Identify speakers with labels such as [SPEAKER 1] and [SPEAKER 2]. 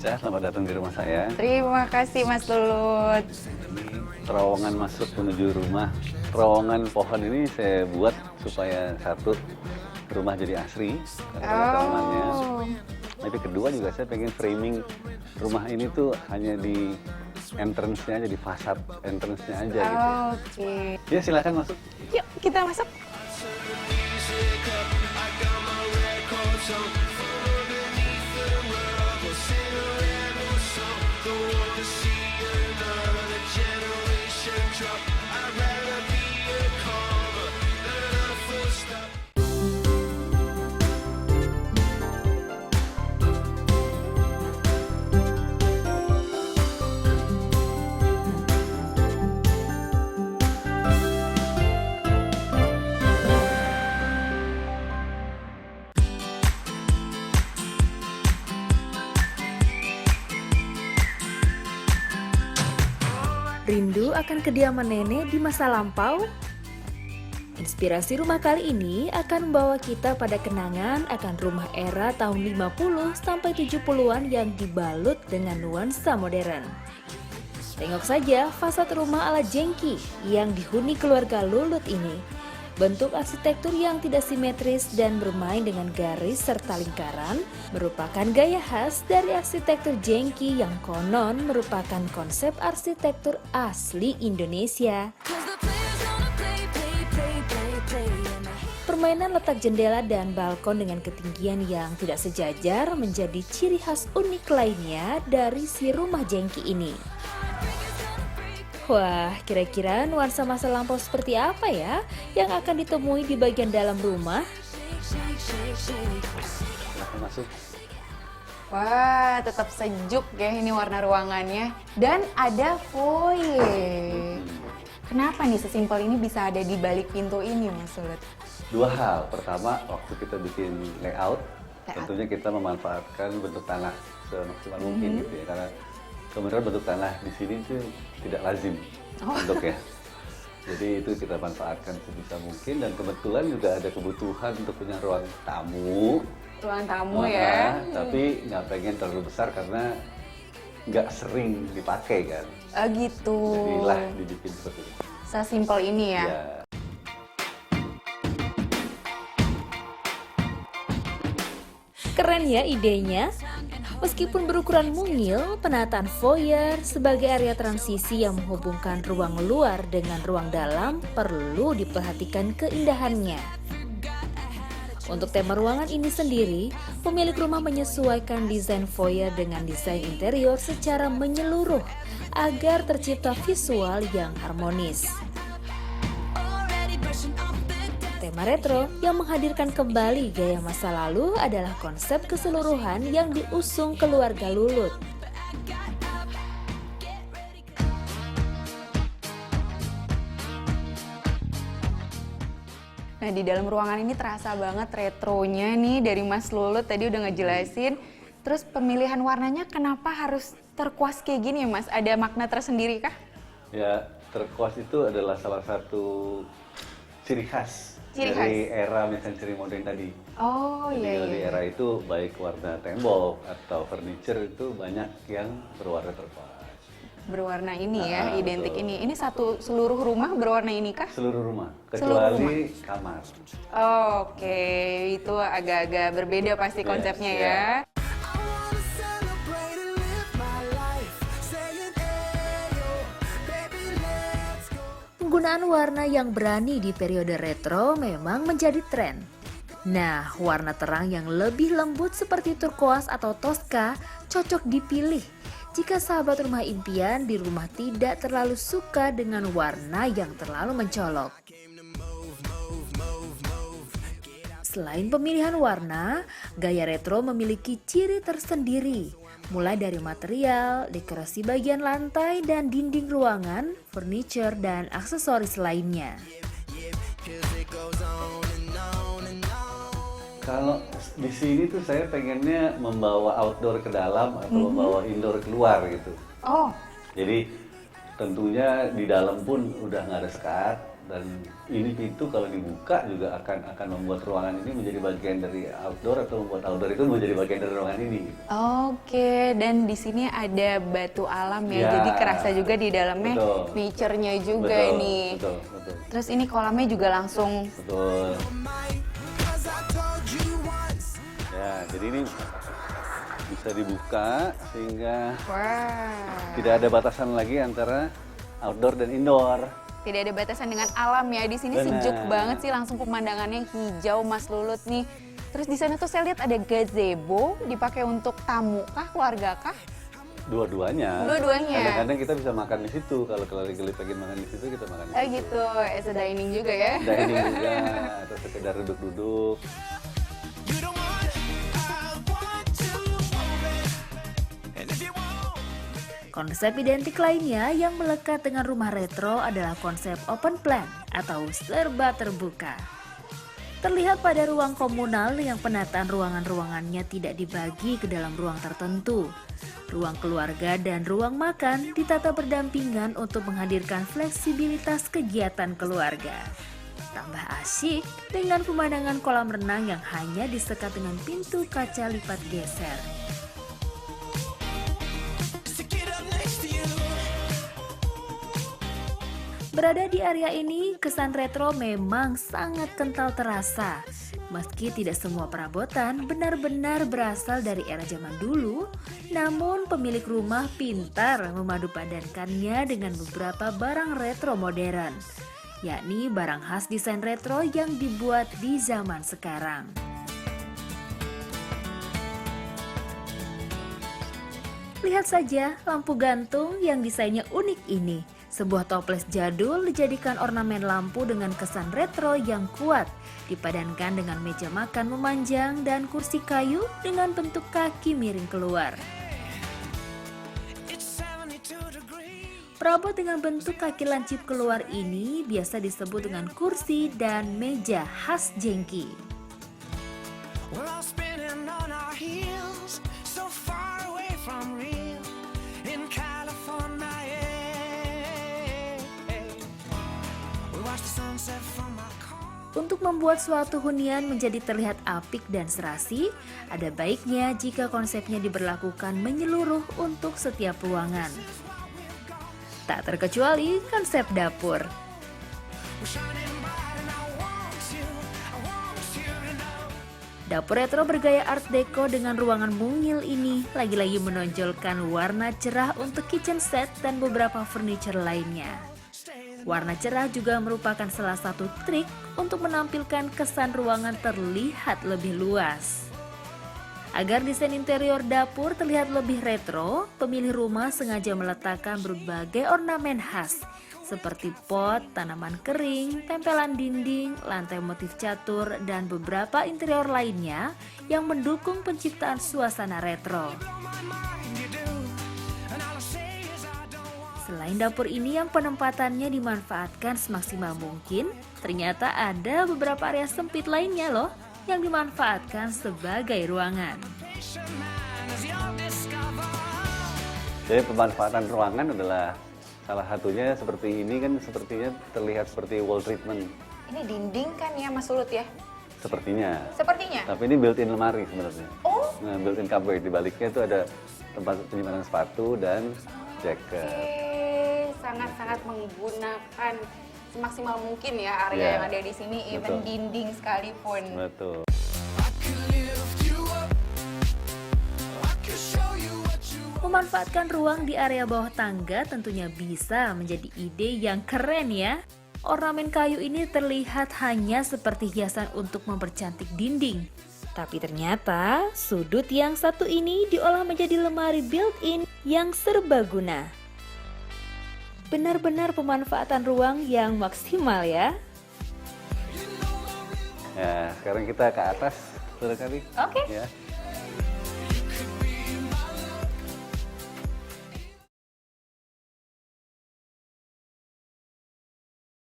[SPEAKER 1] Ica, selamat datang di rumah saya.
[SPEAKER 2] Terima kasih Mas Lulut.
[SPEAKER 1] Ini terowongan masuk menuju rumah. Terowongan pohon ini saya buat supaya satu, rumah jadi asri karena ada tamannya. Tapi kedua juga saya pengen framing rumah ini tuh hanya di entrance-nya aja, di fasad entrance-nya aja gitu.
[SPEAKER 2] Oke.
[SPEAKER 1] Ya silakan masuk.
[SPEAKER 2] Yuk kita masuk.
[SPEAKER 3] Rindu akan kediaman nenek di masa lampau? Inspirasi rumah kali ini akan membawa kita pada kenangan akan rumah era tahun 50 sampai 70-an yang dibalut dengan nuansa modern. Tengok saja fasad rumah ala jengki yang dihuni keluarga Lulut ini. Bentuk arsitektur yang tidak simetris dan bermain dengan garis serta lingkaran merupakan gaya khas dari arsitektur jengki yang konon merupakan konsep arsitektur asli Indonesia. Permainan letak jendela dan balkon dengan ketinggian yang tidak sejajar menjadi ciri khas unik lainnya dari si rumah jengki ini. Wah, kira-kira nuansa masa lampau seperti apa ya yang akan ditemui di bagian dalam rumah?
[SPEAKER 1] Silakan masuk.
[SPEAKER 2] Wah, tetap sejuk ya ini warna ruangannya. Dan ada foyer. Kenapa nih sesimpel ini bisa ada di balik pintu ini Mas Lulut?
[SPEAKER 1] Dua hal. Pertama, waktu kita bikin layout, tentunya kita memanfaatkan bentuk tanah semaksimal mungkin gitu ya. Karena kebenaran bentuk tanah di sini tuh tidak lazim untuk ya. Jadi itu kita manfaatkan sebisa mungkin dan kebetulan juga ada kebutuhan untuk punya ruang tamu.
[SPEAKER 2] Ruang tamu ya.
[SPEAKER 1] Tapi nggak pengen terlalu besar karena nggak sering dipakai kan.
[SPEAKER 2] Gitu.
[SPEAKER 1] Jadilah dibikin seperti itu.
[SPEAKER 2] Sesimpel ini ya.
[SPEAKER 1] Ya.
[SPEAKER 3] Keren ya idenya. Meskipun berukuran mungil, penataan foyer sebagai area transisi yang menghubungkan ruang luar dengan ruang dalam perlu diperhatikan keindahannya. Untuk tema ruangan ini sendiri, pemilik rumah menyesuaikan desain foyer dengan desain interior secara menyeluruh agar tercipta visual yang harmonis. Tema retro yang menghadirkan kembali gaya masa lalu adalah konsep keseluruhan yang diusung keluarga Lulut.
[SPEAKER 2] Nah, di dalam ruangan ini terasa banget retronya nih dari Mas Lulut tadi udah ngejelasin. Terus pemilihan warnanya kenapa harus turquoise kayak gini ya Mas? Ada makna tersendiri kah?
[SPEAKER 1] Ya, turquoise itu adalah salah satu ciri khas dari era century modern tadi.
[SPEAKER 2] Oh
[SPEAKER 1] jadi
[SPEAKER 2] iya.
[SPEAKER 1] Di era itu baik warna tembok atau furniture itu banyak yang berwarna turquoise.
[SPEAKER 2] Berwarna ini ya, identik betul. Ini satu seluruh rumah berwarna ini kah?
[SPEAKER 1] Seluruh rumah, kecuali kamar.
[SPEAKER 2] Oke, itu agak-agak berbeda pasti konsepnya ya.
[SPEAKER 3] Penggunaan warna yang berani di periode retro memang menjadi tren. Nah, warna terang yang lebih lembut seperti turquoise atau Tosca cocok dipilih jika sahabat rumah impian di rumah tidak terlalu suka dengan warna yang terlalu mencolok. Selain pemilihan warna, gaya retro memiliki ciri tersendiri. Mulai dari material, dekorasi bagian lantai dan dinding ruangan, furniture, dan aksesoris lainnya.
[SPEAKER 1] Kalau di sini tuh saya pengennya membawa outdoor ke dalam atau membawa indoor keluar gitu.
[SPEAKER 2] Oh.
[SPEAKER 1] Jadi tentunya di dalam pun udah nggak ada sekat, Dan ini pintu kalau dibuka juga akan membuat ruangan ini menjadi bagian dari outdoor, atau membuat outdoor itu menjadi bagian dari ruangan ini.
[SPEAKER 2] Oke, dan di sini ada batu alam ya, jadi kerasa juga di dalamnya nature-nya juga ini.
[SPEAKER 1] Betul.
[SPEAKER 2] Terus ini kolamnya juga langsung.
[SPEAKER 1] Betul. Ya, jadi ini bisa dibuka sehingga tidak ada batasan lagi antara outdoor dan indoor.
[SPEAKER 2] Tidak ada batasan dengan alam ya. Di sini sejuk banget sih, langsung pemandangannya hijau, Mas Lulut nih. Terus di sana tuh saya lihat ada gazebo, dipakai untuk tamu kah, keluarga kah?
[SPEAKER 1] Dua-duanya.
[SPEAKER 2] Dua-duanya.
[SPEAKER 1] Kadang-kadang kita bisa makan di situ. Kalau lagi pengen makan di situ, kita makan di situ.
[SPEAKER 2] Oh gitu, as a dining juga ya.
[SPEAKER 1] Dining juga, atau sekedar duduk-duduk.
[SPEAKER 3] Konsep identik lainnya yang melekat dengan rumah retro adalah konsep open plan atau serba terbuka. Terlihat pada ruang komunal yang penataan ruangan-ruangannya tidak dibagi ke dalam ruang tertentu. Ruang keluarga dan ruang makan ditata berdampingan untuk menghadirkan fleksibilitas kegiatan keluarga. Tambah asyik dengan pemandangan kolam renang yang hanya disekat dengan pintu kaca lipat geser. Berada di area ini, kesan retro memang sangat kental terasa. Meski tidak semua perabotan benar-benar berasal dari era zaman dulu, namun pemilik rumah pintar memadupadankannya dengan beberapa barang retro modern, yakni barang khas desain retro yang dibuat di zaman sekarang. Lihat saja lampu gantung yang desainnya unik ini. Sebuah toples jadul dijadikan ornamen lampu dengan kesan retro yang kuat, dipadankan dengan meja makan memanjang dan kursi kayu dengan bentuk kaki miring keluar. Perabot dengan bentuk kaki lancip keluar ini biasa disebut dengan kursi dan meja khas jengki. Untuk membuat suatu hunian menjadi terlihat apik dan serasi, ada baiknya jika konsepnya diberlakukan menyeluruh untuk setiap ruangan. Tak terkecuali konsep dapur. Dapur retro bergaya art deco dengan ruangan mungil ini lagi-lagi menonjolkan warna cerah untuk kitchen set dan beberapa furniture lainnya. Warna cerah juga merupakan salah satu trik untuk menampilkan kesan ruangan terlihat lebih luas. Agar desain interior dapur terlihat lebih retro, pemilik rumah sengaja meletakkan berbagai ornamen khas seperti pot, tanaman kering, tempelan dinding, lantai motif catur, dan beberapa interior lainnya yang mendukung penciptaan suasana retro. Selain dapur ini yang penempatannya dimanfaatkan semaksimal mungkin, ternyata ada beberapa area sempit lainnya loh yang dimanfaatkan sebagai ruangan.
[SPEAKER 1] Jadi pemanfaatan ruangan adalah salah satunya seperti ini kan, sepertinya terlihat seperti wall treatment.
[SPEAKER 2] Ini dinding kan ya Mas Lulut ya?
[SPEAKER 1] Sepertinya.
[SPEAKER 2] Sepertinya?
[SPEAKER 1] Tapi ini built-in lemari sebenarnya.
[SPEAKER 2] Oh.
[SPEAKER 1] Nah, built-in cupboard, di baliknya itu ada tempat penyimpanan sepatu dan jaket.
[SPEAKER 2] Sangat-sangat menggunakan semaksimal mungkin ya area yang ada di sini, even dinding sekalipun.
[SPEAKER 1] Betul.
[SPEAKER 3] Memanfaatkan ruang di area bawah tangga tentunya bisa menjadi ide yang keren ya. Ornamen kayu ini terlihat hanya seperti hiasan untuk mempercantik dinding. Tapi ternyata sudut yang satu ini diolah menjadi lemari built-in yang serbaguna. Benar-benar pemanfaatan ruang yang maksimal ya.
[SPEAKER 1] Ya, sekarang kita ke atas, saudara kami.
[SPEAKER 2] Oke.
[SPEAKER 1] Ya.